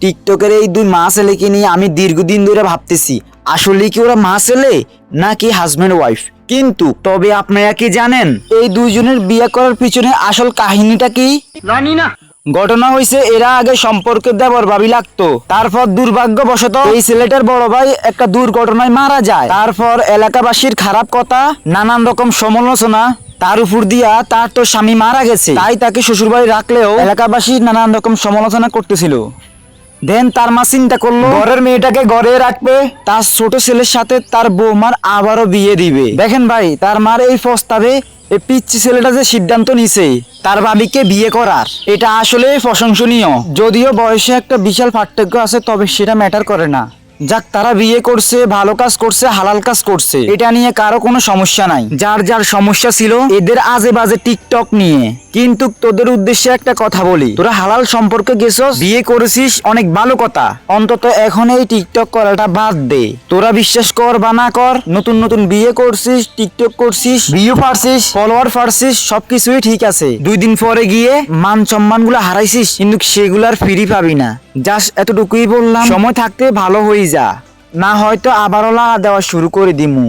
টিকটকের এই দুই মা ছেলেকে নিয়ে আমি দীর্ঘদিন ধরে ভাবতেছি আসলে কি ওরা মা ছেলে নাকি হাজব্যান্ড ওয়াইফ। কিন্তু তবে আপনারা কি জানেন এই দুইজনের বিয়ে করার পিছনে আসল কাহিনীটা কি? জানি না। ঘটনা হয়েছে এরা আগে সম্পর্কে দেবর ভাবি লাগতো, তারপর দুর্ভাগ্যবশত এই ছেলেটার বড় ভাই একটা দুর্ঘটনায় মারা যায়। তারপর এলাকাবাসীর খারাপ কথা, নানান রকম সমালোচনা, তার উপর দিয়া তার তো স্বামী মারা গেছে, তাই তাকে শ্বশুরবাড়ি রাখলেও এলাকাবাসী নানান রকম সমালোচনা করতেছিল। দেন তার মা চিন্তা করলো ঘরের মেয়েটাকে ঘরে রাখবে, তার ছোট ছেলের সাথে তার বৌমার আবারও বিয়ে দিবে। দেখেন ভাই, তার মার এই প্রস্তাবে এই পিচ্চি ছেলেটা যে সিদ্ধান্ত নিছে তার ভাবিকে বিয়ে করার, এটা আসলে প্রশংসনীয়। যদিও বয়সে একটা বিশাল পার্থক্য আছে, তবে সেটা ম্যাটার করে না। যাক, তারা বিয়ে করছে, ভালো কাজ করছে, হালাল কাজ করছে, এটা নিয়ে কারো কোনো সমস্যা নাই। যার যার সমস্যা ছিল এদের আজে বাজে টিকটক নিয়ে। কিন্তু তোদের উদ্দেশ্যে একটা কথা বলি, তোরা হালাল সম্পর্কে গেছস, বিয়ে করেছিস, অনেক ভালো কথা, অন্তত এখন এই টিকটক করাটা বাদ দে। তোরা বিশ্বাস কর বা না কর, নতুন নতুন বিয়ে করছিস, টিকটক করছিস, ভিউ পারছিস, ফলোয়ার পারছিস, সবকিছুই ঠিক আছে। 2 দিন পরে গিয়ে মান সম্মান গুলো হারাইছিস, কিন্তু সেগুলার ফিরি পাবি না। জাস্ট এতটুকুই বললাম, সময় থাকতে ভালো হয়ে যা, না হয়তো আবারও লাগা দেওয়া শুরু করে দিমু।